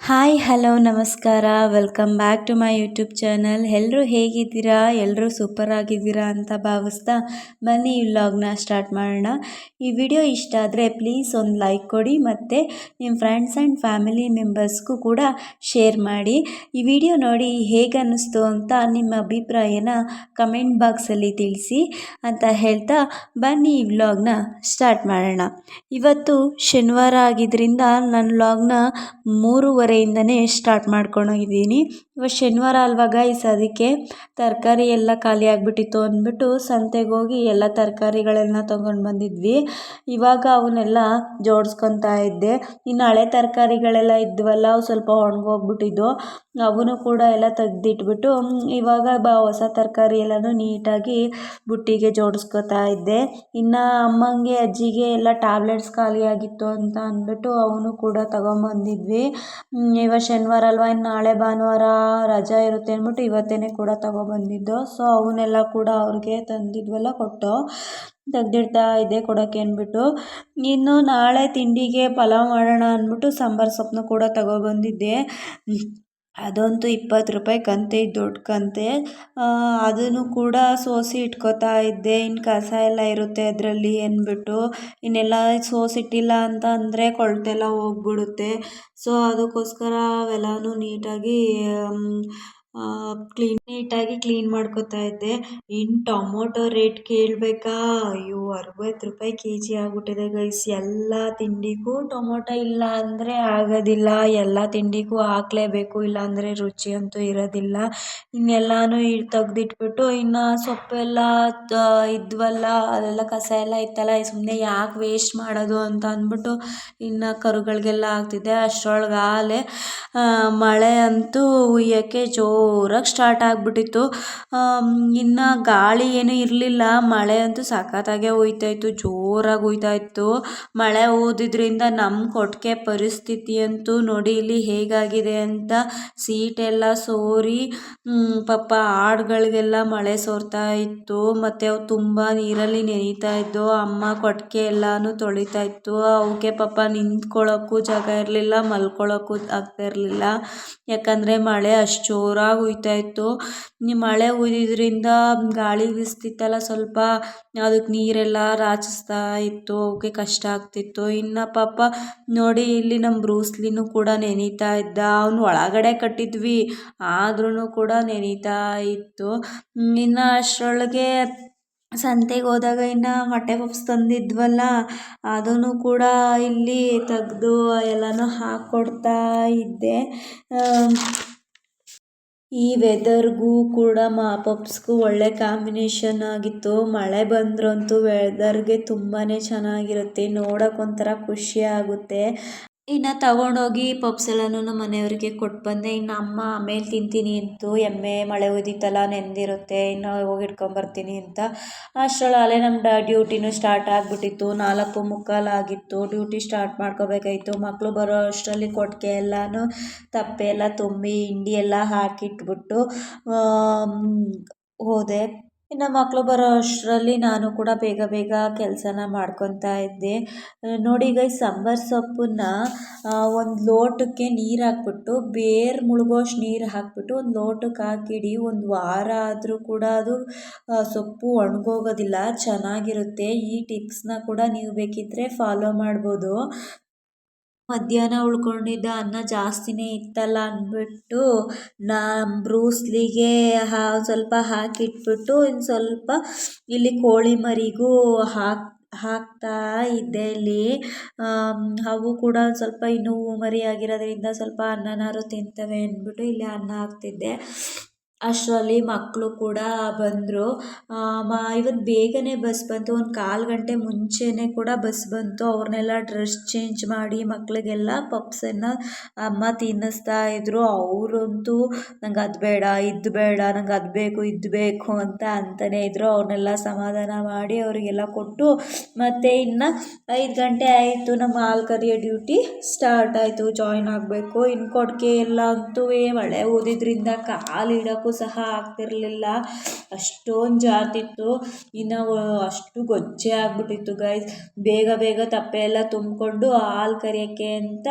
Hi hello ನಮಸ್ಕಾರ welcome back to my YouTube channel. ಎಲ್ಲರೂ ಹೇಗಿದ್ದೀರಾ? ಎಲ್ಲರೂ ಸೂಪರ್ ಆಗಿದ್ದೀರಾ ಅಂತ ಭಾವಿಸ್ತಾ ಬನ್ನಿ ಈ ವ್ಲಾಗ್ನ ಸ್ಟಾರ್ಟ್ ಮಾಡೋಣ. ಈ ವಿಡಿಯೋ ಇಷ್ಟ ಆದರೆ ಪ್ಲೀಸ್ ಒಂದು ಲೈಕ್ ಕೊಡಿ ಮತ್ತು ನಿಮ್ಮ ಫ್ರೆಂಡ್ಸ್ ಆ್ಯಂಡ್ ಫ್ಯಾಮಿಲಿ ಮೆಂಬರ್ಸ್ಗೂ ಕೂಡ ಶೇರ್ ಮಾಡಿ. ಈ ವಿಡಿಯೋ ನೋಡಿ ಹೇಗೆ ಅನ್ನಿಸ್ತು ಅಂತ ನಿಮ್ಮ ಅಭಿಪ್ರಾಯನ ಕಮೆಂಟ್ ಬಾಕ್ಸಲ್ಲಿ ತಿಳಿಸಿ ಅಂತ ಹೇಳ್ತಾ ಬನ್ನಿ ಈ ವ್ಲಾಗ್ನ ಸ್ಟಾರ್ಟ್ ಮಾಡೋಣ. ಇವತ್ತು ಶನಿವಾರ ಆಗಿದ್ದರಿಂದ ನನ್ನ ವ್ಲಾಗ್ನ 3:30ಇಂದನೇ ಸ್ಟಾರ್ಟ್ ಮಾಡ್ಕೊಂಡೋಗಿದ್ದೀನಿ. ಇವತ್ತು ಶನಿವಾರ ಅಲ್ವಾ ಗೈಸ್, ಅದಕ್ಕೆ ತರಕಾರಿ ಎಲ್ಲ ಖಾಲಿ ಆಗಿಬಿಟ್ಟಿತ್ತು ಅಂದ್ಬಿಟ್ಟು ಸಂತೆಗೆ ಹೋಗಿ ಎಲ್ಲ ತರಕಾರಿಗಳೆಲ್ಲ ತೊಗೊಂಡು ಬಂದಿದ್ವಿ. ಇವಾಗ ಅವನ್ನೆಲ್ಲ ಜೋಡಿಸ್ಕೊತಾ ಇದ್ದೆ. ಇನ್ನು ಹಳೆ ತರಕಾರಿಗಳೆಲ್ಲ ಇದ್ವಲ್ಲ, ಅವು ಸ್ವಲ್ಪ ಒಣಗೋಗ್ಬಿಟ್ಟಿದ್ದು, ಅವನು ಕೂಡ ಎಲ್ಲ ತೆಗೆದಿಟ್ಬಿಟ್ಟು ಇವಾಗ ಹೊಸ ತರಕಾರಿ ಎಲ್ಲನೂ ನೀಟಾಗಿ ಬುಟ್ಟಿಗೆ ಜೋಡಿಸ್ಕೊತಾ ಇದ್ದೆ. ಇನ್ನು ಅಮ್ಮಂಗೆ ಅಜ್ಜಿಗೆ ಎಲ್ಲ ಟ್ಯಾಬ್ಲೆಟ್ಸ್ ಖಾಲಿ ಆಗಿತ್ತು ಅಂತ ಅಂದ್ಬಿಟ್ಟು ಅವನು ಕೂಡ ತಗೊಂಬಂದಿದ್ವಿ. ಇವತ್ತು ಶನಿವಾರ ಅಲ್ವಾ, ಇನ್ನು ನಾಳೆ ಭಾನುವಾರ ರಜಾ ಇರುತ್ತೆ ಅಂದ್ಬಿಟ್ಟು ಇವತ್ತೇ ಕೂಡ ತಗೊಬಂದಿದ್ದು. ಸೊ ಅವನ್ನೆಲ್ಲ ಕೂಡ ಅವ್ರಿಗೆ ತಂದಿದ್ವಲ್ಲ ಕೊಟ್ಟು ತೆಗ್ದಿಡ್ತಾ ಇದ್ದೆ ಕೊಡೋಕ್ಕೆ ಅಂದ್ಬಿಟ್ಟು. ಇನ್ನು ನಾಳೆ ತಿಂಡಿಗೆ ಪಲಾವ್ ಮಾಡೋಣ ಅಂದ್ಬಿಟ್ಟು ಸಾಂಬಾರು ಸೊಪ್ಪನ್ನು ಕೂಡ ತಗೊಬಂದಿದ್ದೆ. ಅದಂತೂ 20 ರೂಪಾಯಿ ಕಂತೆ, ದೊಡ್ಡ ಕಂತೆ. ಅದನ್ನು ಕೂಡ ಸೋಸಿ ಇಟ್ಕೋತಾ ಇದ್ದೆ. ಇನ್ನು ಕಸ ಎಲ್ಲ ಇರುತ್ತೆ ಅದರಲ್ಲಿ ಅಂದ್ಬಿಟ್ಟು, ಇನ್ನೆಲ್ಲ ಸೋಸಿಟ್ಟಿಲ್ಲ ಅಂತ ಅಂದರೆ ಕೊಳ್ತೆಲ್ಲ ಹೋಗ್ಬಿಡುತ್ತೆ. ಸೊ ಅದಕ್ಕೋಸ್ಕರ ಅವೆಲ್ಲನೂ ನೀಟಾಗಿ ಕ್ಲೀನ್ ಮಾಡ್ಕೋತಾ ಇದ್ದೆ. ಇನ್ನು ಟೊಮೊಟೊ ರೇಟ್ ಕೇಳಬೇಕಾ? ಅಯ್ಯೋ 60 ರೂಪಾಯಿ KG ಆಗಿಬಿಟ್ಟಿದೆ ಗೈಸ್. ಎಲ್ಲ ತಿಂಡಿಗೂ ಟೊಮೊಟೊ ಇಲ್ಲ ಅಂದರೆ ಆಗೋದಿಲ್ಲ, ಎಲ್ಲ ತಿಂಡಿಗೂ ಹಾಕಲೇಬೇಕು, ಇಲ್ಲಾಂದರೆ ರುಚಿ ಅಂತೂ ಇರೋದಿಲ್ಲ. ಇನ್ನೆಲ್ಲನೂ ತೆಗ್ದಿಟ್ಬಿಟ್ಟು ಇನ್ನು ಸೊಪ್ಪೆಲ್ಲ ಇದ್ವಲ್ಲ, ಅದೆಲ್ಲ ಕಸ ಎಲ್ಲ ಇತ್ತಲ್ಲ, ಸುಮ್ಮನೆ ಯಾಕೆ ವೇಸ್ಟ್ ಮಾಡೋದು ಅಂತ ಅಂದ್ಬಿಟ್ಟು ಇನ್ನು ಕರುಗಳಿಗೆಲ್ಲ ಹಾಕ್ತಿದ್ದೆ. ಅಷ್ಟರೊಳಗಾಲೆ ಮಳೆ ಅಂತೂ ಹುಯ್ಯೋಕ್ಕೆ ಜೋರಾಗಿ ಸ್ಟಾರ್ಟ್ ಆಗಿಬಿಟ್ಟಿತ್ತು. ಇನ್ನು ಗಾಳಿ ಏನೂ ಇರಲಿಲ್ಲ, ಮಳೆ ಅಂತೂ ಸಖತ್ತಾಗೆ ಹುಯ್ತಾಯಿತ್ತು, ಜೋರಾಗಿ ಹುಯ್ತಾಯಿತ್ತು. ಮಳೆ ಊದಿದ್ರಿಂದ ನಮ್ಮ ಕೊಟ್ಟಿಗೆ ಪರಿಸ್ಥಿತಿ ಅಂತೂ ನೋಡಿ ಇಲ್ಲಿ ಹೇಗಾಗಿದೆ ಅಂತ. ಸೀಟೆಲ್ಲ ಸೋರಿ ಪಾಪ ಆಡುಗಳಿಗೆಲ್ಲ ಮಳೆ ಸೋರ್ತಾ ಇತ್ತು, ಮತ್ತು ಅವು ತುಂಬ ನೀರಲ್ಲಿ ನೆನೀತಾ ಇದ್ದು. ಅಮ್ಮ ಕೊಟ್ಟಿಗೆ ಎಲ್ಲನೂ ತೊಳಿತಾ ಇತ್ತು. ಅವಕ್ಕೆ ಪಾಪ ನಿಂತ್ಕೊಳ್ಳೋಕ್ಕೂ ಜಾಗ ಇರಲಿಲ್ಲ, ಮಲ್ಕೊಳ್ಳೋಕ್ಕೂ ಆಗ್ತಾ ಇರಲಿಲ್ಲ, ಯಾಕಂದರೆ ಮಳೆ ಅಷ್ಟು ಜೋರಾಗಿ ಹುಯ್ತಾ ಇತ್ತು. ಮಳೆ ಹುಯ್ದಿದ್ರಿಂದ ಗಾಳಿ ಬೀಸ್ತಿತ್ತಲ್ಲ ಸ್ವಲ್ಪ, ಅದಕ್ಕೆ ನೀರೆಲ್ಲ ರಾಚಿಸ್ತಾ ಇತ್ತು, ಅವಕ್ಕೆ ಕಷ್ಟ ಆಗ್ತಿತ್ತು. ಇನ್ನು ಪಾಪ ನೋಡಿ ಇಲ್ಲಿ ನಮ್ಮ ಬ್ರೂಸ್ಲಿನೂ ಕೂಡ ನೆನೀತಾ ಇದ್ದ. ಅವನು ಒಳಗಡೆ ಕಟ್ಟಿದ್ವಿ ಆದ್ರೂ ಕೂಡ ನೆನೀತಾ ಇತ್ತು. ಇನ್ನು ಅಷ್ಟರೊಳಗೆ ಸಂತೆಗೆ ಹೋದಾಗ ಇನ್ನು ಮೊಟ್ಟೆ ಪಪ್ಸ್ ತಂದಿದ್ವಲ್ಲ, ಅದನ್ನು ಕೂಡ ಇಲ್ಲಿ ತೆಗೆದು ಎಲ್ಲನೂ ಹಾಕ್ಕೊಡ್ತಾ ಇದ್ದೆ. ಈ ವೆದರ್ಗೂ ಕೂಡ ಪಪ್ಸ್ಗೂ ಒಳ್ಳೆ ಕಾಂಬಿನೇಷನ್ ಆಗಿತ್ತು. ಮಳೆ ಬಂದ್ರಂತೂ ವೆದರ್ಗೆ ತುಂಬಾ ಚೆನ್ನಾಗಿರುತ್ತೆ, ನೋಡೋಕ್ಕೊಂಥರ ಖುಷಿ ಆಗುತ್ತೆ. ಇನ್ನು ತಗೊಂಡೋಗಿ ಪಪ್ಸ್ ಎಲ್ಲನೂ ನಮ್ಮ ಮನೆಯವ್ರಿಗೆ ಕೊಟ್ಟು ಬಂದೆ. ಇನ್ನು ಅಮ್ಮ ಆಮೇಲೆ ತಿಂತೀನಿ ಅಂತು, ಎಮ್ಮೆ ಮಳೆ ಒಯ್ದಿತ್ತಲ್ಲ ನೆಂದಿರುತ್ತೆ, ಇನ್ನು ಹೋಗಿ ಇಟ್ಕೊಂಬರ್ತೀನಿ ಅಂತ. ಅಷ್ಟರೊಳಗೆ ನಮ್ಮ ಡ್ಯೂಟಿನೂ ಸ್ಟಾರ್ಟ್ ಆಗಿಬಿಟ್ಟಿತ್ತು. 4:45 ಆಗಿತ್ತು, ಡ್ಯೂಟಿ ಸ್ಟಾರ್ಟ್ ಮಾಡ್ಕೋಬೇಕಾಯಿತು. ಮಕ್ಕಳು ಬರೋ ಅಷ್ಟರಲ್ಲಿ ಕೊಟ್ಟಿಗೆ ಎಲ್ಲನೂ ತಪ್ಪೆ ಎಲ್ಲ ತುಂಬಿ ಹಿಂಡಿ ಎಲ್ಲ ಹಾಕಿಟ್ಬಿಟ್ಟು ಹೋದೆ. ಇನ್ನು ಮಕ್ಕಳು ಬರೋ ಅಷ್ಟರಲ್ಲಿ ನಾನು ಕೂಡ ಬೇಗ ಬೇಗ ಕೆಲಸನ ಮಾಡ್ಕೊತಾ ಇದ್ದೆ. ನೋಡಿ ಗೈಸ್, ಸಾಂಬಾರು ಸೊಪ್ಪನ್ನ ಒಂದು ಲೋಟಕ್ಕೆ ನೀರು ಹಾಕ್ಬಿಟ್ಟು, ಬೇರು ಮುಳುಗೋಷ್ಟು ನೀರು ಹಾಕ್ಬಿಟ್ಟು ಒಂದು ಲೋಟಕ್ಕೆ ಹಾಕಿಡಿ, ಒಂದು ವಾರ ಆದರೂ ಕೂಡ ಅದು ಸೊಪ್ಪು ಒಣಗೋಗೋದಿಲ್ಲ, ಚೆನ್ನಾಗಿರುತ್ತೆ. ಈ ಟಿಪ್ಸ್ನ ಕೂಡ ನೀವು ಬೇಕಿದ್ದರೆ ಫಾಲೋ ಮಾಡ್ಬೋದು. ಮಧ್ಯಾಹ್ನ ಉಳ್ಕೊಂಡಿದ್ದ ಅನ್ನ ಜಾಸ್ತಿನೇ ಇತ್ತಲ್ಲ ಅಂದ್ಬಿಟ್ಟು ಬ್ರೂಸ್ಲಿಗೆ ಸ್ವಲ್ಪ ಹಾಕಿಟ್ಬಿಟ್ಟು ಇನ್ನು ಸ್ವಲ್ಪ ಇಲ್ಲಿ ಕೋಳಿ ಮರಿಗೂ ಹಾಕ್ತಾ ಇದ್ದೆ. ಇಲ್ಲಿ ಅವು ಕೂಡ ಸ್ವಲ್ಪ ಇನ್ನೂ ಮರಿ ಆಗಿರೋದ್ರಿಂದ ಸ್ವಲ್ಪ ಅನ್ನನಾರು ತಿಂತವೆ ಅಂದ್ಬಿಟ್ಟು ಇಲ್ಲಿ ಅನ್ನ ಹಾಕ್ತಿದ್ದೆ. ಅಷ್ಟರಲ್ಲಿ ಮಕ್ಕಳು ಕೂಡ ಬಂದರು. ಇವತ್ತು ಬೇಗನೆ ಬಸ್ ಬಂತು, ಒಂದು 1/4 ಗಂಟೆ ಮುಂಚೆನೇ ಕೂಡ ಬಸ್ ಬಂತು. ಅವ್ರನ್ನೆಲ್ಲ ಡ್ರೆಸ್ ಚೇಂಜ್ ಮಾಡಿ ಮಕ್ಕಳಿಗೆಲ್ಲ ಪಪ್ಸನ್ನು ಅಮ್ಮ ತಿನ್ನಿಸ್ತಾ ಇದ್ದರು. ಅವರಂತೂ ನಂಗೆ ಅದು ಬೇಡ ಇದು ಬೇಡ, ನಂಗೆ ಅದು ಬೇಕು ಇದು ಬೇಕು ಅಂತಲೇ ಇದ್ದರು. ಅವ್ರನ್ನೆಲ್ಲ ಸಮಾಧಾನ ಮಾಡಿ ಅವರಿಗೆಲ್ಲ ಕೊಟ್ಟು ಮತ್ತು ಇನ್ನು 5 ಗಂಟೆ ಆಯಿತು, ನಮ್ಮ ಹಾಲು ಕರಿಯೋ ಡ್ಯೂಟಿ ಸ್ಟಾರ್ಟ್ ಆಯಿತು, ಜಾಯಿನ್ ಆಗಬೇಕು. ಇನ್ನು ಕೊಟ್ಟಿಗೆ ಎಲ್ಲ ಅಂತೂ ಮಳೆ ಓದಿದ್ರಿಂದ ಕಾಲು ಇಡೋಕ್ಕೂ ತಿನ್ನೋಕ್ಕೂ ಸಹ ಆಗ್ತಿರ್ಲಿಲ್ಲ, ಅಷ್ಟೊಂದು ಜಾರ್ತಿತ್ತು. ಇನ್ನು ಅಷ್ಟು ಗೊಜ್ಜೆ ಆಗ್ಬಿಟ್ಟಿತ್ತು ಗೈಸ್. ಬೇಗ ಬೇಗ ತಪ್ಪೆ ಎಲ್ಲ ತುಂಬಿಕೊಂಡು ಹಾಲು ಕರಿಯೋಕ್ಕೆ ಅಂತ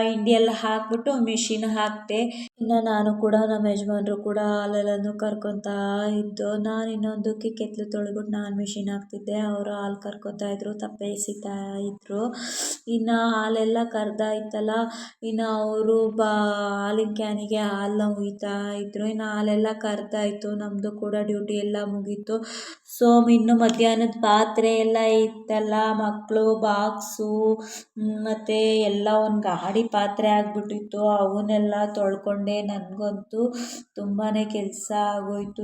ಹಿಂಡಿ ಎಲ್ಲ ಹಾಕ್ಬಿಟ್ಟು ಮಿಷಿನ್ ಹಾಕಿದೆ. ಇನ್ನು ನಾನು ಕೂಡ ನಮ್ಮ ಯಜಮಾನ್ರು ಕೂಡ ಹಾಲೆಲ್ಲನೂ ಕರ್ಕೊತಾ ಇದ್ದು, ನಾನು ಇನ್ನೊಂದಕ್ಕೆ ಕೆತ್ತಲು ತೊಳೆದ್ಬಿಟ್ಟು ನಾನು ಮಿಷಿನ್ ಹಾಕ್ತಿದ್ದೆ, ಅವರು ಹಾಲು ಕರ್ಕೊತಾ ಇದ್ರು, ತಪ್ಪೆ ಎಸಿತಾ ಇದ್ರು. ಇನ್ನು ಹಾಲೆಲ್ಲ ಕರೆದಾಯ್ತಲ್ಲ, ಇನ್ನು ಅವರು ಹಾಲಿನ ಕ್ಯಾನಿಗೆ ಹಾಲನ್ನ ಹುಯ್ತಾ ಇದ್ರು. ಇನ್ನು ಹಾಲೆಲ್ಲ ಕರೆದಾಯ್ತು, ನಮ್ಮದು ಕೂಡ ಡ್ಯೂಟಿ ಎಲ್ಲ ಮುಗೀತು. ಸೊ ಇನ್ನು ಮಧ್ಯಾಹ್ನದ ಪಾತ್ರೆ ಎಲ್ಲ ಇತ್ತಲ್ಲ, ಮಕ್ಕಳು ಬಾಕ್ಸು ಮತ್ತು ಎಲ್ಲ ಒಂದು ಗಾಡಿ ಪಾತ್ರೆ ಆಗಿಬಿಟ್ಟಿತ್ತು, ಅವನ್ನೆಲ್ಲ ತೊಳ್ಕೊಂಡೆ. ನನಗಂತೂ ತುಂಬಾ ಕೆಲಸ ಆಗೋಯ್ತು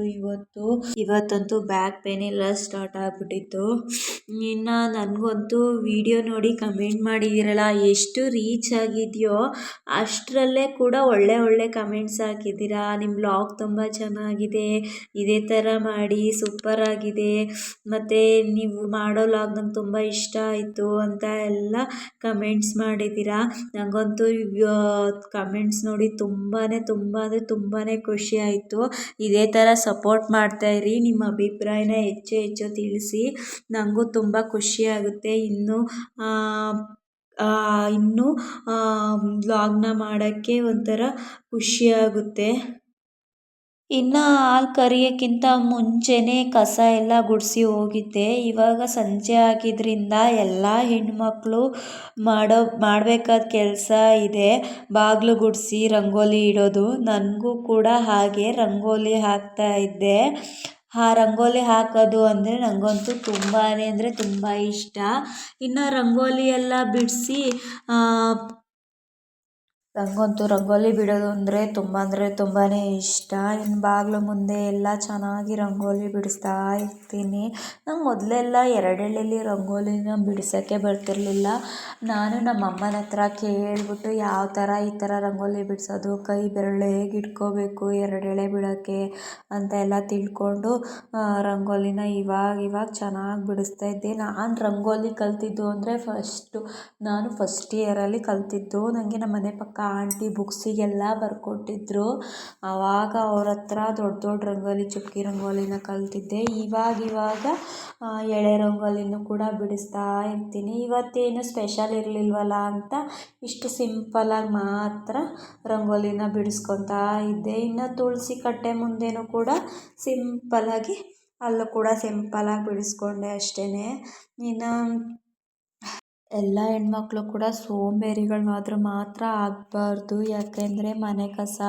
ಇವತ್ತಂತೂ ಬ್ಯಾಕ್ ಪೇನ್ ಎಲ್ಲ ಸ್ಟಾರ್ಟ್ ಆಗಿಬಿಟ್ಟಿತ್ತು. ಇನ್ನು ನನಗಂತೂ ವಿಡಿಯೋ ನೋಡಿ ಕಮೆಂಟ್ ಮಾಡಿದ್ದೀರಲ್ಲ, ಎಷ್ಟು ರೀಚ್ ಆಗಿದೆಯೋ ಅಷ್ಟರಲ್ಲೇ ಕೂಡ ಒಳ್ಳೆ ಕಮೆಂಟ್ಸ್ ಹಾಕಿದ್ದೀರಾ. ನಿಮ್ಮ ಬ್ಲಾಗ್ ತುಂಬ ಚೆನ್ನಾಗಿದೆ, ಇದೇ ಥರ ಮಾಡಿ, ಸೂಪರ್ ಆಗಿದೆ, ಮತ್ತು ನೀವು ಮಾಡೋ ವ್ಲಾಗ್ ನಂಗೆ ತುಂಬ ಇಷ್ಟ ಆಯಿತು ಅಂತ ಎಲ್ಲ ಕಮೆಂಟ್ಸ್ ಮಾಡಿದ್ದೀರಾ. ನನಗಂತೂ ಕಮೆಂಟ್ಸ್ ನೋಡಿ ತುಂಬಾ ಖುಷಿ ಆಯಿತು. ಇದೇ ಥರ ಸಪೋರ್ಟ್ ಮಾಡ್ತಾಯಿರಿ, ನಿಮ್ಮ ಅಭಿಪ್ರಾಯನ ಹೆಚ್ಚು ತಿಳಿಸಿ, ನನಗೂ ತುಂಬ ಖುಷಿಯಾಗುತ್ತೆ. ಇನ್ನೂ ವ್ಲಾಗ್ನ ಮಾಡೋಕ್ಕೆ ಒಂಥರ ಖುಷಿಯಾಗುತ್ತೆ. ಇನ್ನು ಹಾಲು ಕರಿಯೋಕ್ಕಿಂತ ಮುಂಚೆನೇ ಕಸ ಎಲ್ಲ ಗುಡಿಸಿ ಹೋಗಿದ್ದೆ. ಇವಾಗ ಸಂಜೆ ಆಗಿದ್ದರಿಂದ ಎಲ್ಲ ಹೆಣ್ಮಕ್ಳು ಮಾಡಬೇಕಾದ ಕೆಲಸ ಇದೆ, ಬಾಗಿಲು ಗುಡಿಸಿ ರಂಗೋಲಿ ಇಡೋದು. ನನಗೂ ಕೂಡ ಹಾಗೆ ರಂಗೋಲಿ ಹಾಕ್ತಾ ಇದ್ದೆ. ಆ ರಂಗೋಲಿ ಹಾಕೋದು ಅಂದರೆ ನನಗಂತೂ ತುಂಬಾ ಅಂದರೆ ತುಂಬ ಇಷ್ಟ. ಇನ್ನು ರಂಗೋಲಿ ಎಲ್ಲ ಬಿಡಿಸಿ ನನಗಂತೂ ರಂಗೋಲಿ ಬಿಡೋದು ಅಂದರೆ ತುಂಬಾ ಇಷ್ಟ. ಇನ್ನು ಬಾಗಿಲು ಮುಂದೆ ಎಲ್ಲ ಚೆನ್ನಾಗಿ ರಂಗೋಲಿ ಬಿಡಿಸ್ತಾ ಇರ್ತೀನಿ. ನಂಗೆ ಮೊದಲೆಲ್ಲ ಎರಡೆಳೆಯಲ್ಲಿ ರಂಗೋಲಿನ ಬಿಡಿಸೋಕ್ಕೆ ಬರ್ತಿರ್ಲಿಲ್ಲ. ನಾನು ನಮ್ಮ ಅಮ್ಮನ ಹತ್ರ ಕೇಳಿಬಿಟ್ಟು ಈ ಥರ ರಂಗೋಲಿ ಬಿಡಿಸೋದು, ಕೈ ಬೆರಳು ಹೇಗೆ ಇಟ್ಕೋಬೇಕು ಎರಡೆಳೆ ಬಿಡೋಕ್ಕೆ ಅಂತ ಎಲ್ಲ ತಿಳ್ಕೊಂಡು ರಂಗೋಲಿನ ಇವಾಗ ಚೆನ್ನಾಗಿ ಬಿಡಿಸ್ತಾ ಇದ್ದೆ. ನಾನು ರಂಗೋಲಿ ಕಲ್ತಿದ್ದು ಅಂದರೆ ನಾನು ಫಸ್ಟ್ ಇಯರಲ್ಲಿ ಕಲ್ತಿದ್ದು. ನನಗೆ ನಮ್ಮ ಮನೆ ಪಕ್ಕ ಆಂಟಿ ಬುಕ್ಸಿಗೆಲ್ಲ ಬರ್ಕೊಟ್ಟಿದ್ರು. ಆವಾಗ ಅವ್ರ ಹತ್ರ ದೊಡ್ಡ ರಂಗೋಲಿ, ಚುಕ್ಕಿ ರಂಗೋಲಿನ ಕಲ್ತಿದ್ದೆ. ಇವಾಗ ಎಳೆ ರಂಗೋಲಿನೂ ಕೂಡ ಬಿಡಿಸ್ತಾ ಇರ್ತೀನಿ. ಇವತ್ತೇನು ಸ್ಪೆಷಲ್ ಇರಲಿಲ್ವಲ್ಲ ಅಂತ ಇಷ್ಟು ಸಿಂಪಲಾಗಿ ಮಾತ್ರ ರಂಗೋಲಿನ ಬಿಡಿಸ್ಕೊತಾ ಇದ್ದೆ. ಇನ್ನು ತುಳಸಿ ಕಟ್ಟೆ ಮುಂದೆನೂ ಕೂಡ ಸಿಂಪಲಾಗಿ ಅಲ್ಲೂ ಕೂಡ ಸಿಂಪಲಾಗಿ ಬಿಡಿಸ್ಕೊಂಡೆ ಅಷ್ಟೇ. ಇನ್ನು ಎಲ್ಲ ಹೆಣ್ಮಕ್ಳು ಕೂಡ ಸೋಂಬೇರಿಗಳು ಮಾತ್ರ ಆಗಬಾರ್ದು. ಯಾಕೆಂದರೆ ಮನೆ ಕಸ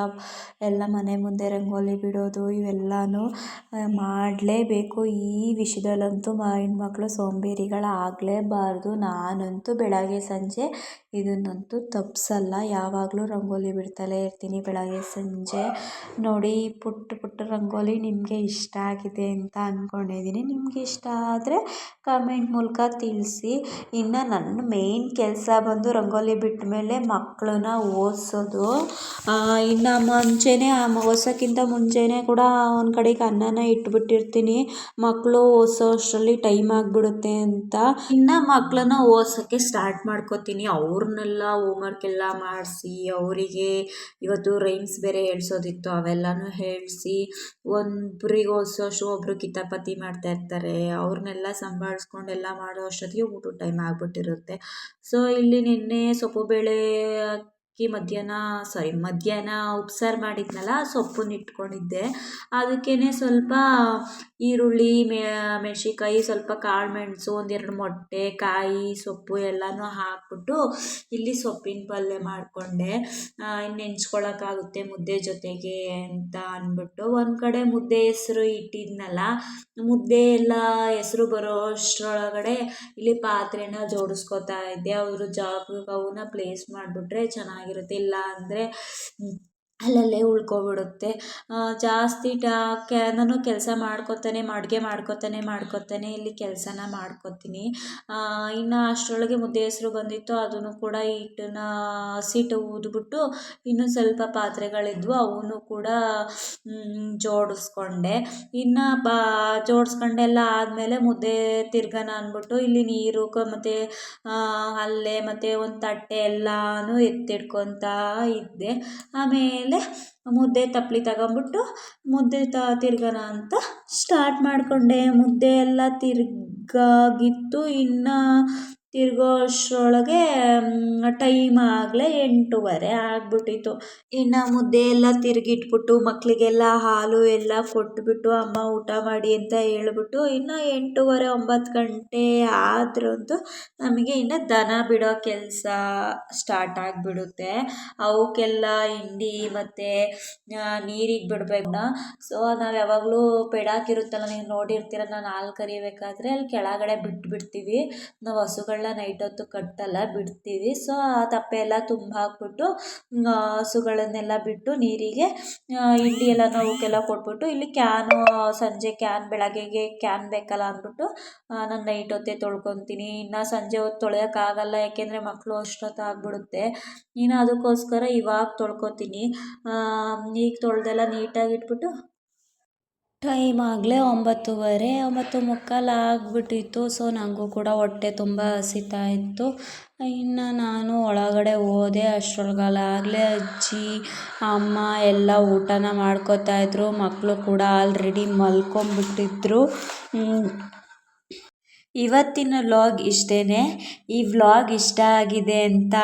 ಎಲ್ಲ ಮನೆ ಮುಂದೆ ರಂಗೋಲಿ ಬಿಡೋದು ಇವೆಲ್ಲನೂ ಮಾಡಲೇಬೇಕು. ಈ ವಿಷಯದಲ್ಲಂತೂ ಹೆಣ್ಮಕ್ಳು ಸೋಂಬೇರಿಗಳಾಗಲೇಬಾರ್ದು. ನಾನಂತೂ ಬೆಳಗ್ಗೆ ಸಂಜೆ ಇದನ್ನಂತೂ ತಪ್ಪಿಸಲ್ಲ, ಯಾವಾಗಲೂ ರಂಗೋಲಿ ಬಿಡ್ತಲೇ ಇರ್ತೀನಿ ಬೆಳಗ್ಗೆ ಸಂಜೆ. ನೋಡಿ, ಪುಟ್ಟ ರಂಗೋಲಿ ನಿಮಗೆ ಇಷ್ಟ ಆಗಿದೆ ಅಂತ ಅಂದ್ಕೊಂಡಿದ್ದೀನಿ. ನಿಮಗೆ ಇಷ್ಟ ಆದರೆ ಕಮೆಂಟ್ ಮೂಲಕ ತಿಳಿಸಿ. ಇನ್ನು ನನ್ನ ಮೇನ್ ಕೆಲಸ ಬಂದು ರಂಗೋಲಿ ಬಿಟ್ಟ ಮೇಲೆ ಮಕ್ಕಳನ್ನ ಓದಿಸೋದು. ಇನ್ನು ಓದಿಸೋಕ್ಕಿಂತ ಮುಂಚೆನೇ ಕೂಡ ಒಂದು ಕಡೆಗೆ ಅನ್ನನ ಇಟ್ಬಿಟ್ಟಿರ್ತೀನಿ, ಮಕ್ಕಳು ಓದಿಸೋ ಅಷ್ಟರಲ್ಲಿ ಟೈಮ್ ಆಗಿಬಿಡುತ್ತೆ ಅಂತ. ಇನ್ನು ಮಕ್ಕಳನ್ನ ಓದಿಸೋಕ್ಕೆ ಸ್ಟಾರ್ಟ್ ಮಾಡ್ಕೋತೀನಿ. ಅವ್ರನ್ನೆಲ್ಲ ಹೋಮ್ವರ್ಕ್ ಎಲ್ಲ ಮಾಡಿಸಿ, ಅವರಿಗೆ ಇವತ್ತು ರೈಮ್ಸ್ ಬೇರೆ ಹೇಳ್ಸೋದಿತ್ತು, ಅವೆಲ್ಲನೂ ಹೇಳಿಸಿ, ಒಬ್ಬರಿಗೆ ಓದಿಸೋಷ್ಟು ಒಬ್ಬರು ಕಿತಾಪತಿ ಮಾಡ್ತಾ ಇರ್ತಾರೆ, ಅವ್ರನ್ನೆಲ್ಲ ಸಂಭಾಳಿಸ್ಕೊಂಡು ಎಲ್ಲ ಮಾಡೋ ಅಷ್ಟೊತ್ತಿಗೆ ಊಟದ ಟೈಮ್ ಆಗಿಬಿಟ್ಟಿರುತ್ತೆ. ಸೊ ಇಲ್ಲಿ ನಿನ್ನೆ ಸೊಪ್ಪು ಬೇಳೆ ಹಾಕಿ ಮಧ್ಯಾಹ್ನ ಉಪ್ಸಾರು ಮಾಡಿದ್ನಲ್ಲ, ಸೊಪ್ಪನ್ನ ಇಟ್ಕೊಂಡಿದ್ದೆ. ಅದಕ್ಕೇ ಸ್ವಲ್ಪ ಈರುಳ್ಳಿ, ಮೆಣಸಿನ್ಕಾಯಿ, ಸ್ವಲ್ಪ ಕಾಳು ಮೆಣಸು, ಒಂದೆರಡು ಮೊಟ್ಟೆ, ಕಾಯಿ, ಸೊಪ್ಪು ಎಲ್ಲನೂ ಹಾಕ್ಬಿಟ್ಟು ಇಲ್ಲಿ ಸೊಪ್ಪಿನ ಪಲ್ಯ ಮಾಡಿಕೊಂಡೆ. ನೆಂಚ್ಕೊಳ್ಳೋಕ್ಕಾಗುತ್ತೆ ಮುದ್ದೆ ಜೊತೆಗೆ ಅಂತ ಅಂದ್ಬಿಟ್ಟು. ಒಂದು ಕಡೆ ಮುದ್ದೆ ಹೆಸರು ಇಟ್ಟಿದ್ನಲ್ಲ, ಮುದ್ದೆ ಎಲ್ಲ ಹೆಸರು ಬರೋ ಅಷ್ಟರೊಳಗಡೆ ಇಲ್ಲಿ ಪಾತ್ರೆನ ಜೋಡಿಸ್ಕೊತಾ ಇದ್ದೆ. ಅವರು ಜಾಗಕ್ಕೆ ಅವನ್ನ ಪ್ಲೇಸ್ ಮಾಡಿಬಿಟ್ರೆ ಚೆನ್ನಾಗಿರುತ್ತೆ, ಇಲ್ಲ ಅಂದರೆ ಅಲ್ಲಲ್ಲೇ ಉಳ್ಕೊಬಿಡುತ್ತೆ. ಜಾಸ್ತಿ ನಾನು ಕೆಲಸ ಅಡುಗೆ ಮಾಡ್ಕೊತಾನೆ ಇಲ್ಲಿ ಕೆಲಸನ ಮಾಡ್ಕೊತೀನಿ. ಇನ್ನು ಅಷ್ಟರೊಳಗೆ ಮುದ್ದೆ ಹೆಸರು ಬಂದಿತ್ತು, ಅದನ್ನು ಕೂಡ ಹಸಿಟ್ಟು ಊದ್ಬಿಟ್ಟು ಇನ್ನೂ ಸ್ವಲ್ಪ ಪಾತ್ರೆಗಳಿದ್ವು, ಅವನು ಕೂಡ ಜೋಡಿಸ್ಕೊಂಡೆ. ಇನ್ನು ಜೋಡಿಸ್ಕೊಂಡೆಲ್ಲ ಆದಮೇಲೆ ಮುದ್ದೆ ತಿರ್ಗಾನ ಅಂದ್ಬಿಟ್ಟು ಇಲ್ಲಿ ನೀರು ಮತ್ತು ಅಲ್ಲೇ ಮತ್ತು ಒಂದು ತಟ್ಟೆ ಎಲ್ಲನೂ ಎತ್ತಿಟ್ಕೊತಾ ಇದ್ದೆ. ಆಮೇಲೆ ಆಮೇಲೆ ಮುದ್ದೆ ತಪ್ಪಲಿ ತಗೊಂಬಿಟ್ಟು ಮುದ್ದೆ ತಿರ್ಗೋಣ ಅಂತ ಸ್ಟಾರ್ಟ್ ಮಾಡಿಕೊಂಡೆ. ಮುದ್ದೆ ಎಲ್ಲ ತಿರ್ಗಾಗಿತ್ತು. ಇನ್ನು ತಿರ್ಗೋ ಅಷ್ಟರೊಳಗೆ ಟೈಮ್ ಆಗಲೇ 8:30 ಆಗಿಬಿಟ್ಟಿತ್ತು. ಇನ್ನು ಮುದ್ದೆ ಎಲ್ಲ ತಿರುಗಿಟ್ಬಿಟ್ಟು ಮಕ್ಕಳಿಗೆಲ್ಲ ಹಾಲು ಎಲ್ಲ ಕೊಟ್ಬಿಟ್ಟು ಅಮ್ಮ ಊಟ ಮಾಡಿ ಅಂತ ಹೇಳ್ಬಿಟ್ಟು ಇನ್ನು 8:30 9 ಗಂಟೆ ಆದ್ರಂತೂ ನಮಗೆ ಇನ್ನು ದನ ಬಿಡೋ ಕೆಲಸ ಸ್ಟಾರ್ಟ್ ಆಗಿಬಿಡುತ್ತೆ. ಅವಕ್ಕೆಲ್ಲ ಹಿಂಡಿ ಮತ್ತು ನೀರಿಗೆ ಬಿಡಬೇಕು. ಸೊ ನಾವು ಯಾವಾಗಲೂ ಪೆಡಾಕಿರುತ್ತಲ್ಲ, ನೀವು ನೋಡಿರ್ತೀರ, ನಾನು ಹಾಲು ಕರಿಬೇಕಾದ್ರೆ ಅಲ್ಲಿ ಕೆಳಗಡೆ ಬಿಟ್ಬಿಡ್ತೀವಿ. ನಾವು ಹಸುಗಳನ್ನ ನೈಟ್ ಹೊತ್ತು ಕಟ್ಟಲ್ಲ, ಬಿಡ್ತೀವಿ. ಸೊ ಆ ತಪ್ಪೆ ಎಲ್ಲ ತುಂಬ ಹಾಕ್ಬಿಟ್ಟು ಹಸುಗಳನ್ನೆಲ್ಲ ಬಿಟ್ಟು ನೀರಿಗೆ ಹಿಂಡಿ ಎಲ್ಲ ಅವಕ್ಕೆಲ್ಲ ಕೊಟ್ಬಿಟ್ಟು ಇಲ್ಲಿ ಕ್ಯಾನು ಸಂಜೆ ಬೆಳಗ್ಗೆಗೆ ಕ್ಯಾನ್ ಬೇಕಲ್ಲ ಅಂದ್ಬಿಟ್ಟು ನಾನು ನೈಟ್ ಹೊತ್ತೇ ತೊಳ್ಕೊತೀನಿ. ಇನ್ನು ಸಂಜೆ ಹೊತ್ತು ತೊಳೆಯೋಕ್ಕಾಗಲ್ಲ, ಯಾಕೆಂದರೆ ಮಕ್ಕಳು ಅಷ್ಟೊತ್ತು ಆಗಿಬಿಡುತ್ತೆ. ಇನ್ನು ಅದಕ್ಕೋಸ್ಕರ ಇವಾಗ ತೊಳ್ಕೊತೀನಿ. ಈಗ ತೊಳೆದೆಲ್ಲ ನೀಟಾಗಿ ಇಟ್ಬಿಟ್ಟು ಟೈಮ್ ಆಗಲೇ 9:30 9:45 ಆಗಿಬಿಟ್ಟಿತ್ತು. ಸೊ ನನಗೂ ಕೂಡ ಹೊಟ್ಟೆ ತುಂಬ ಹಸಿತಾ ಇತ್ತು. ಇನ್ನು ನಾನು ಒಳಗಡೆ ಹೋದೆ. ಅಷ್ಟರೊಳಗಾಗಲೇ ಅಜ್ಜಿ ಅಮ್ಮ ಎಲ್ಲ ಊಟನ ಮಾಡ್ಕೋತಾಯಿದ್ರು. ಮಕ್ಕಳು ಕೂಡ ಆಲ್ರೆಡಿ ಮಲ್ಕೊಂಬಿಟ್ಟಿದ್ರು. ಇವತ್ತಿನ ವ್ಲಾಗ್ ಇಷ್ಟೇ. ಈ ವ್ಲಾಗ್ ಇಷ್ಟ ಆಗಿದೆ ಅಂತ